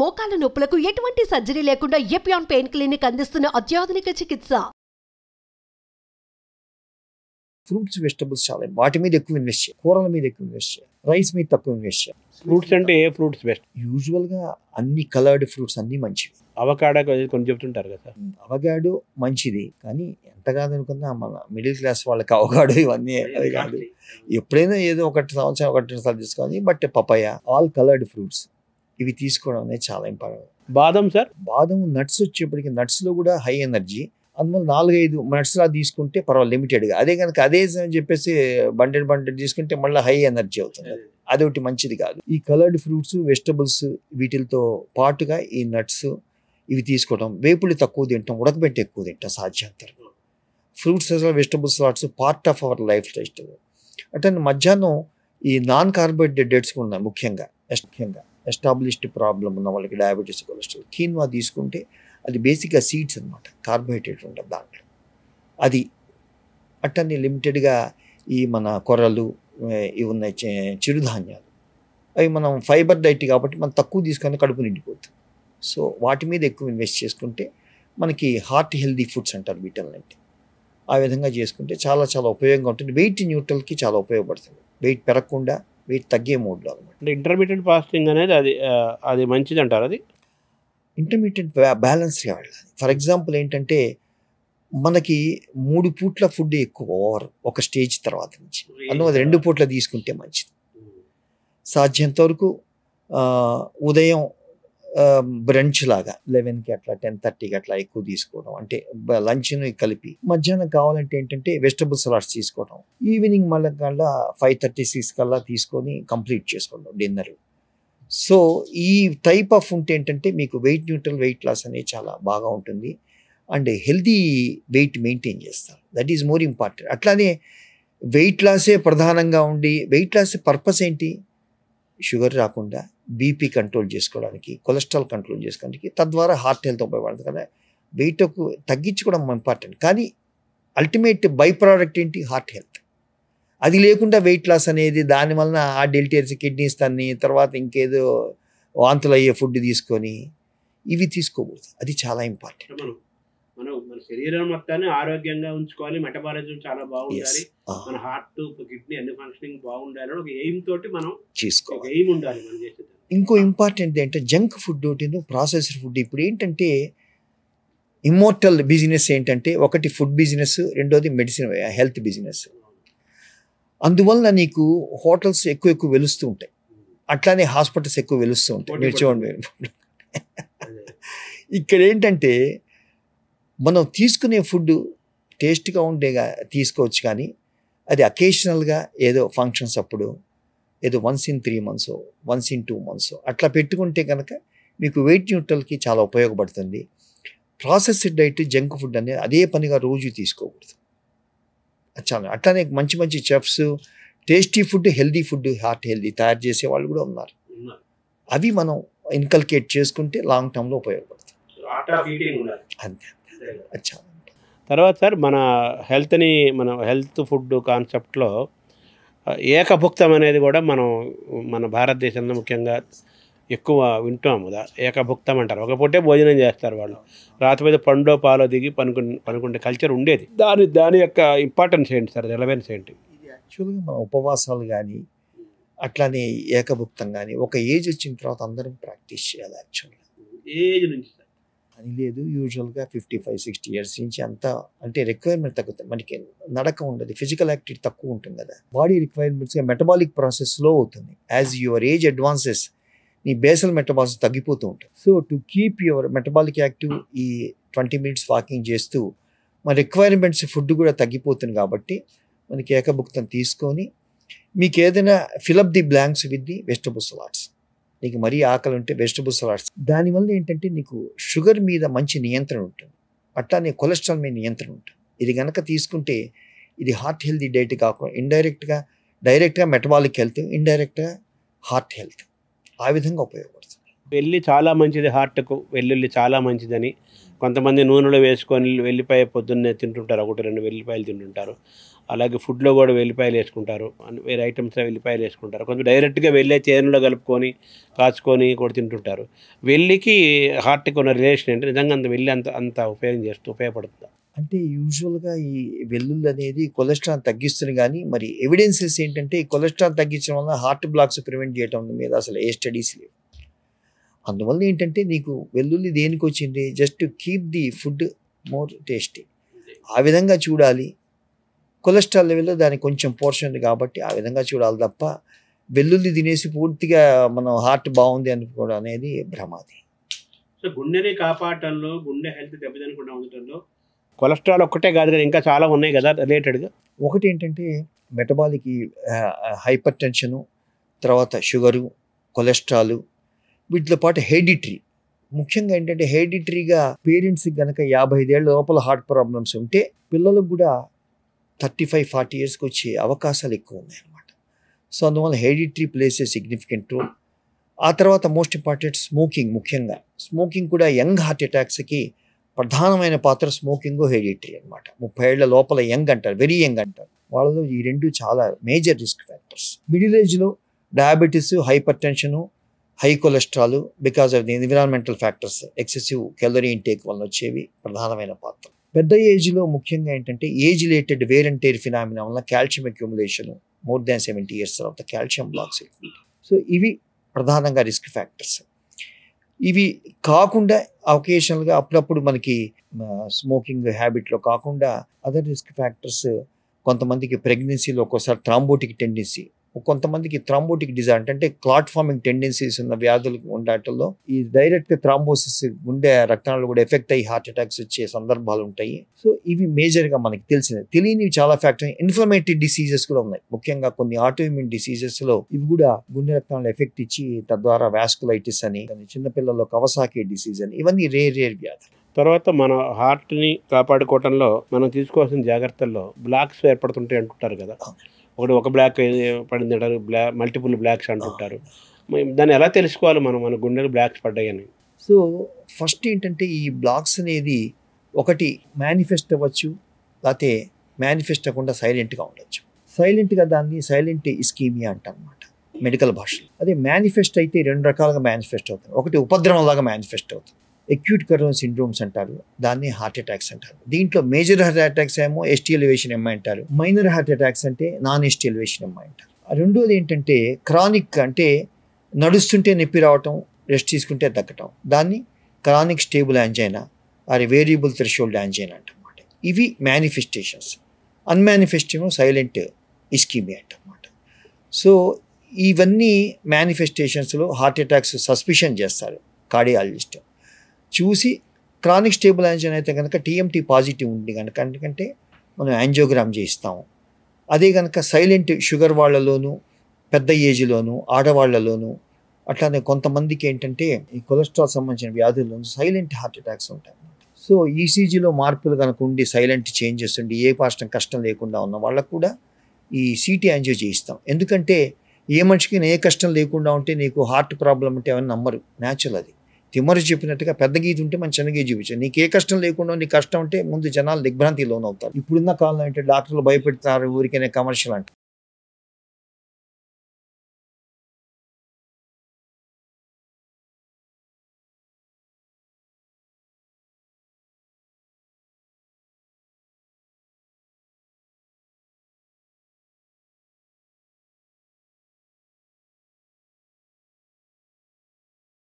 మోకాల నొప్పులకు ఎటువంటి సర్జరీ లేకుండా ఎపియాన్ పెయిన్ క్లినిక్ అందిస్తున్న అత్యాధునిక చికిత్స. ఫ్రూట్స్ వెజిటబుల్స్ చాలా వాటి మీద ఎక్కువ ఇన్వెస్ట్ చేయాలి, కూరల మీద ఎక్కువ ఇన్వెస్ట్ చేయాలి, రైస్ మీద తక్కువ ఇన్వెస్ట్ చేయాలి. ఫ్రూట్స్ అంటే ఏ ఫ్రూట్స్ బెస్ట్? యూజువల్గా అన్ని కలర్డ్ ఫ్రూట్స్ అన్నీ మంచివి. అవకాడో కొంచెం చెప్తుంటారు కదా. అవగాడో మంచిది, కానీ ఎంత కాదనుకున్నా మన మిడిల్ క్లాస్ వాళ్ళకి అవగాడో ఇవన్నీ అది కాదు. ఎప్పుడైనా ఏదో ఒకటి సంవత్సరం ఒకటి సార్లు తీసుకోవాలి. But papaya, all coloured fruits ఇవి తీసుకోవడం అనేది చాలా ఇంపార్టెంట్. బాదం సార్, బాదం నట్స్ వచ్చేప్పటికి నట్స్లో కూడా హై ఎనర్జీ. అందువల్ల 4-5 నట్స్ లా తీసుకుంటే పర్వాలేదు లిమిటెడ్గా. అదే కనుక అదే అని చెప్పేసి బండెడ్ తీసుకుంటే మళ్ళీ హై ఎనర్జీ అవుతుంది. అదొకటి మంచిది కాదు. ఈ కలర్డ్ ఫ్రూట్స్ వెజిటబుల్స్ వీటితో పాటుగా ఈ నట్స్ ఇవి తీసుకోవడం, వేపులు తక్కువ తింటాం, ఉడకబెట్టి ఎక్కువ తింటాం సాధ్యంతరం. Fruits vegetables lots part of our lifestyle. అంటే మధ్యాహ్నం ఈ నాన్ కార్బోహైడ్రేట్స్ కూడా ఉన్నాయి. ముఖ్యంగా ఎస్టాబ్లిష్డ్ ప్రాబ్లం ఉన్న వాళ్ళకి డయాబెటీస్, కొలెస్ట్రాల్, కీన్వా తీసుకుంటే అది బేసిక్గా సీడ్స్ అనమాట, కార్బోహైడ్రేట్ ఉంటుంది దాంట్లో. అది అట్టని లిమిటెడ్గా ఈ మన కొర్రలు ఇవి ఉన్నాయి, చిరుధాన్యాలు, అవి మనం ఫైబర్ డైట్ కాబట్టి మనం తక్కువ తీసుకొని కడుపు నిండిపోతుంది. సో వాటి మీద ఎక్కువ ఇన్వెస్ట్ చేసుకుంటే మనకి హార్ట్ హెల్దీ ఫుడ్స్ అంటారు వీటన్నింటి. ఆ విధంగా చేసుకుంటే చాలా చాలా ఉపయోగంగా ఉంటుంది. వెయిట్ న్యూట్రల్కి చాలా ఉపయోగపడుతుంది. వెయిట్ పెరగకుండా వెయిట్ తగ్గే మోడ్లో అనమాట. అంటే ఇంటర్మీడియట్ ఫాస్టింగ్ అనేది అది మంచిది అంటారు. అది ఇంటర్మీడియట్ బ్యాలెన్స్గా వెళ్ళాలి. ఫర్ ఎగ్జాంపుల్ ఏంటంటే మనకి 3 పూట్ల ఫుడ్ ఎక్కువ ఓవర్ ఒక స్టేజ్ తర్వాత నుంచి, అందువల్ల 2 పూట్ల తీసుకుంటే మంచిది. సాధ్యంత వరకు ఉదయం బ్రంచ్ లాగా 11కి అట్లా 10:30కి అట్లా ఎక్కువ తీసుకోవడం, అంటే లంచ్ను కలిపి. మధ్యాహ్నం కావాలంటే ఏంటంటే వెజిటబుల్ సలాడ్స్ తీసుకోవడం. ఈవినింగ్ మళ్ళీ కల్లా 5:36 కల్లా తీసుకొని కంప్లీట్ చేసుకోవడం డిన్నర్. సో ఈ టైప్ ఆఫ్ ఫుడ్ ఏంటంటే మీకు వెయిట్ న్యూట్రల్, వెయిట్ లాస్ అనేది చాలా బాగా ఉంటుంది. అండ్ హెల్దీ వెయిట్ మెయింటైన్ చేస్తారు. That is more important. అట్లానే వెయిట్ లాసే ప్రధానంగా ఉండి, వెయిట్ లాస్ పర్పస్ ఏంటి? షుగర్ రాకుండా, బీపీ కంట్రోల్ చేసుకోవడానికి, కొలెస్ట్రాల్ కంట్రోల్ చేసుకోవడానికి, తద్వారా హార్ట్ హెల్త్ ఉపయోగపడుతుంది కదా. వెయిట్ తగ్గించుకోవడం ఇంపార్టెంట్, కానీ అల్టిమేట్ బై ప్రోడక్ట్ ఏంటి? Heart health. అది లేకుండా వెయిట్ లాస్ అనేది దానివలన ఆ డెలిటరీస్, కిడ్నీస్ తన్ని, తర్వాత ఇంకేదో వాంతులు అయ్యే ఫుడ్ తీసుకొని ఇవి తీసుకోకూడదు. అది చాలా ఇంపార్టెంట్. మన శరీరం మొత్తాన్ని ఆరోగ్యంగా ఉంచుకోవాలి, మెటబాలిజం చాలా బాగుండాలి, మన హార్ట్, కిడ్నీ అన్ని ఫంక్షనింగ్ బాగుండాలి. ఒక ఎయిమ్ తోటి మనం చేసుకోవాలి. ఎయిమ్ ఉండాలి మనం చేసేది. ఇంకో ఇంపార్టెంట్ ఏంటంటే జంక్ ఫుడ్, ప్రాసెస్డ్ ఫుడ్. ఇప్పుడు ఏంటంటే ఇమ్మోర్టల్ బిజినెస్ ఏంటంటే ఒకటి ఫుడ్ బిజినెస్, రెండోది మెడిసిన్ హెల్త్ బిజినెస్. అందువల్ల నీకు హోటల్స్ ఎక్కువ వెలుస్తూ ఉంటాయి, అట్లానే హాస్పిటల్స్ ఎక్కువ వెలుస్తూ ఉంటాయి. మీరు చూడండి, ఇక్కడ ఏంటంటే మనం తీసుకునే ఫుడ్ టేస్ట్గా ఉండేగా తీసుకోవచ్చు, కానీ అది అకేషనల్గా ఏదో ఫంక్షన్స్ అప్పుడు, ఏదో once in 3 months, once in 2 months అట్లా పెట్టుకుంటే కనుక మీకు వెయిట్ న్యూట్రల్కి చాలా ఉపయోగపడుతుంది. ప్రాసెస్డ్ డైట్, జంక్ ఫుడ్ అనేది అదే పనిగా రోజు తీసుకోకూడదు. చాలా అట్లానే మంచి మంచి chefs, tasty food, healthy food, heart healthy తయారు చేసే వాళ్ళు కూడా ఉన్నారు. అవి మనం ఇన్కల్కేట్ చేసుకుంటే లాంగ్ టర్మ్లో ఉపయోగపడుతుంది. అంతే. తర్వాత సార్ మన హెల్త్ ఫుడ్ కాన్సెప్ట్లో ఏకభుక్తం అనేది కూడా మన భారతదేశంలో ముఖ్యంగా ఎక్కువ వింటాము. ఏకభుక్తం అంటారు. ఒక పూటే భోజనం చేస్తారు వాళ్ళు, రాత్రి మీద పండో పాలో దిగి పనుకుంటే కల్చర్ ఉండేది. దాని యొక్క ఇంపార్టెన్స్ ఏంటి సార్, రిలవెన్స్ ఏంటి? ఇది యాక్చువల్గా మన ఉపవాసాలు కానీ అట్లానే ఏకభుక్తం కానీ ఒక ఏజ్ వచ్చిన తర్వాత అందరం ప్రాక్టీస్ చేయాలి. యాక్చువల్గా ఏజ్ నుంచి అని లేదు, యూజువల్గా 55-60 years నుంచి అంతా అంటే రిక్వైర్మెంట్ తగ్గుతుంది. మనకి నడక ఉండదు, ఫిజికల్ యాక్టివిటీ తక్కువ ఉంటుంది కదా. బాడీ రిక్వైర్మెంట్స్గా మెటబాలిక్ ప్రాసెస్ స్లో అవుతుంది. యాజ్ యువర్ ఏజ్ అడ్వాన్సెస్ నీ బేసల్ మెటబాలిజం తగ్గిపోతూ ఉంటుంది. So to keep your metabolic active, ఈ 20 minutes వాకింగ్ చేస్తూ మన రిక్వైర్మెంట్స్ ఫుడ్ కూడా తగ్గిపోతుంది. కాబట్టి మనకి ఏకభుక్తం తీసుకొని మీకు ఏదైనా fill up the blanks with the vegetable salads. నీకు మరీ ఆకలి ఉంటే వెజిటబుల్ సలాడ్స్. దానివల్ల ఏంటంటే నీకు షుగర్ మీద మంచి నియంత్రణ ఉంటుంది, అట్లానే కొలెస్ట్రాల్ మీద నియంత్రణ ఉంటుంది. ఇది కనుక తీసుకుంటే ఇది హార్ట్ హెల్తీ డైట్ కాకుండా డైరెక్ట్గా మెటబాలిక్ హెల్త్, ఇండైరెక్ట్గా హార్ట్ హెల్త్, ఆ విధంగా ఉపయోగపడుతుంది. వెల్లి చాలా మంచిది హార్ట్కు, వెల్లుల్లి చాలా మంచిదని కొంతమంది నూనెలో వేసుకొని వెల్లిపాయ పొద్దున్నే తింటుంటారు, 1-2 వెల్లిపాయలు తింటుంటారు. అలాగే ఫుడ్లో కూడా వెల్లిపాయలు వేసుకుంటారు, వేరే ఐటమ్స్లో వెల్లిపాయలు వేసుకుంటారు. కొంచెం డైరెక్ట్గా వెళ్ళే తేనెలో కలుపుకొని కాచుకొని కూడా తింటుంటారు. వెల్లికి హార్ట్కి ఉన్న రిలేషన్ ఏంటి? నిజంగా అంత వెల్లి అంత ఉపయోగపడుతుందా? అంటే యూజువల్గా ఈ వెల్లుల్లి అనేది కొలెస్ట్రాల్ తగ్గిస్తుంది, కానీ మరి ఎవిడెన్సెస్ ఏంటంటే ఈ కొలెస్ట్రాల్ తగ్గించడం వల్ల హార్ట్ బ్లాక్స్ ప్రివెంట్ చేయడం మీద అసలు ఏ స్టడీస్ లేవు. అందువల్ల ఏంటంటే నీకు వెల్లుల్లి దేనికి వచ్చింది? Just keep the food more tasty, ఆ విధంగా చూడాలి. కొలెస్ట్రాల్ లెవెల్లో దానికి కొంచెం పోర్షన్ ఉంది కాబట్టి ఆ విధంగా చూడాలి తప్ప వెల్లుల్లి తినేసి పూర్తిగా మనం హార్ట్ బాగుంది అనుకోవడం అనేది భ్రమాది. సో గుండెని కాపాడటంలో, గుండె హెల్త్ దెబ్బతినకుండా ఉండటంలో కొలెస్ట్రాల్ ఒక్కటే కాదు కదా, ఇంకా చాలా ఉన్నాయి కదా రిలేటెడ్గా. ఒకటి ఏంటంటే మెటబాలిక్ హైపర్ టెన్షను, తర్వాత షుగరు, కొలెస్ట్రాల్, వీటితో పాటు హెరిడిటరీ. ముఖ్యంగా ఏంటంటే హెరిడిటరీగా పేరెంట్స్కి కనుక 55 ఏళ్ళ లోపల హార్ట్ ప్రాబ్లమ్స్ ఉంటే పిల్లలకు కూడా 35-40 ఇయర్స్కి వచ్చే అవకాశాలు ఎక్కువ ఉన్నాయి అన్నమాట. సో అందువల్ల hereditary plays a significant role. ఆ తర్వాత మోస్ట్ ఇంపార్టెంట్ స్మోకింగ్. ముఖ్యంగా స్మోకింగ్ కూడా యంగ్ హార్ట్ అటాక్స్కి ప్రధానమైన పాత్ర స్మోకింగ్, హెరిడిటరీ అనమాట. 30 ఏళ్ల లోపల యంగ్ అంటారు, వెరీ యంగ్ అంటారు, వాళ్ళలో ఈ రెండు చాలా మేజర్ రిస్క్ ఫ్యాక్టర్స్. మిడిల్ ఏజ్లో diabetes, hypertension, high cholesterol because of the environmental factors, excessive calorie intake వల్ల వచ్చేవి ప్రధానమైన పాత్ర. పెద్ద ఏజ్లో ముఖ్యంగా ఏంటంటే age related wear and tear phenomena వల్ల calcium accumulation more than 70 years తర్వాత కాల్షియం బ్లాక్స్. సో ఇవి ప్రధానంగా రిస్క్ ఫ్యాక్టర్స్. ఇవి కాకుండా ఒకేషనల్గా అప్పుడప్పుడు మనకి స్మోకింగ్ హ్యాబిట్లో కాకుండా అదర్ రిస్క్ ఫ్యాక్టర్స్, కొంతమందికి ప్రెగ్నెన్సీలో ఒక్కోసారి థ్రాంబోటిక్ టెండెన్సీ, కొంతమందికి థ్రాంబోటిక్ డిజార్డర్ అంటే క్లాట్ ఫార్మింగ్ టెండెన్సీస్ ఉన్న వ్యాధులు ఉండటంలో ఈ డైరెక్ట్ థ్రాంబోసిస్ గుండె రక్తాలు కూడా ఎఫెక్ట్ అయ్యి హార్ట్ అటాక్స్ వచ్చే సందర్భాలు ఉంటాయి. సో ఇవి మేజర్గా మనకి తెలియనివి చాలా ఫ్యాక్టర్. ఇన్ఫ్లమేటరీ డిసీజెస్ కూడా ఉన్నాయి, ముఖ్యంగా కొన్ని ఆటోఇమ్యూన్ డిసీజెస్లో ఇవి కూడా గుండె రక్తాలను ఎఫెక్ట్ ఇచ్చి తద్వారా వాస్కులైటిస్ అని, చిన్నపిల్లల్లో కవసాకి డిసీజ్ అని, ఇవన్నీ రేర్ వ్యాధులు. తర్వాత మన హార్ట్ని కాపాడుకోవటంలో మనం తీసుకోవాల్సిన జాగ్రత్తల్లో బ్లాక్స్ ఏర్పడుతుంటాయి అంటుంటారు కదా. ఒక బ్లాక్ పడింది అంటారు, మల్టిపుల్ బ్లాక్స్ అంటుంటారు. దాన్ని ఎలా తెలుసుకోవాలి మనం, మన గుండెలు బ్లాక్స్ పడ్డాయని? సో ఫస్ట్ ఏంటంటే ఈ బ్లాక్స్ అనేది ఒకటి మేనిఫెస్ట్ అవ్వచ్చు, లేకపోతే మేనిఫెస్ట్ అవ్వకుండా సైలెంట్గా ఉండొచ్చు. సైలెంట్గా దాన్ని సైలెంట్ ఇస్కీమియా అంటాం అన్నమాట మెడికల్ భాషలో. అదే మేనిఫెస్ట్ అయితే 2 రకాలుగా మేనిఫెస్ట్ అవుతుంది. ఒకటి ఉపద్రవంలాగా మేనిఫెస్ట్ అవుతుంది, అక్యూట్ కరోనరీ సిండ్రోమ్స్ అంటారు, దాన్ని హార్ట్ అటాక్స్ అంటారు. దీంట్లో మేజర్ హార్ట్ అటాక్స్ ఏమో ఎస్టీ ఎలివేషన్ ఎంఐ అంటారు, మైనర్ హార్ట్ అటాక్స్ అంటే నాన్ ఎస్టీ ఎలివేషన్ ఎంఐ అంటారు. రెండోది ఏంటంటే క్రానిక్, అంటే నడుస్తుంటే నొప్పి రావటం, రెస్ట్ తీసుకుంటే తగ్గటం, దాన్ని chronic stable angina or variable threshold angina అంటమాట. ఇవి మేనిఫెస్టేషన్స్. అన్మానిఫెస్ట్ ఏమో సైలెంట్ ఇస్కీమియా అంటమాట. సో ఇవన్నీ మేనిఫెస్టేషన్స్లో హార్ట్ అటాక్స్ సస్పిషన్ చేస్తారు కార్డియాలజిస్ట్. చూసి క్రానిక్ స్టేబుల్ యాంజియోనా అయితే కనుక టీఎంటీ పాజిటివ్ ఉంది కనుక ఎందుకంటే మనం యాంజియోగ్రామ్ చేయిస్తాము. అదే కనుక సైలెంట్ షుగర్ వాళ్ళలోను, పెద్ద ఏజ్లోను, ఆడవాళ్లలోను, అట్లానే కొంతమందికి ఏంటంటే ఈ కొలెస్ట్రాల్ సంబంధించిన వ్యాధుల్లోనూ సైలెంట్ హార్ట్ అటాక్స్ ఉంటాయి. సో ఈసీజీలో మార్పులు కనుక ఉండి సైలెంట్ చేంజెస్ ఉండి ఏ పాష్టం కష్టం లేకుండా ఉన్న వాళ్ళకు కూడా ఈ సిటీ యాంజియో చేయిస్తాం. ఎందుకంటే ఏ మనిషికి ఏ కష్టం లేకుండా ఉంటే నీకు హార్ట్ ప్రాబ్లం ఉంటే అవన్నీ నమ్మరు, న్యాచురల్. అది తిమ్మరు చెప్పినట్టుగా పెద్ద గీత ఉంటే మనం చిన్న గీత చూపించాం. నీకు ఏ కష్టం లేకుండా నీకు కష్టం ఉంటే ముందు జనాలు దిగ్భ్రాంతి లోనవుతారు. ఇప్పుడున్న కాలంలో అంటే డాక్టర్లు భయపెడతారు, ఊరికనే కమర్షియల్ అంటే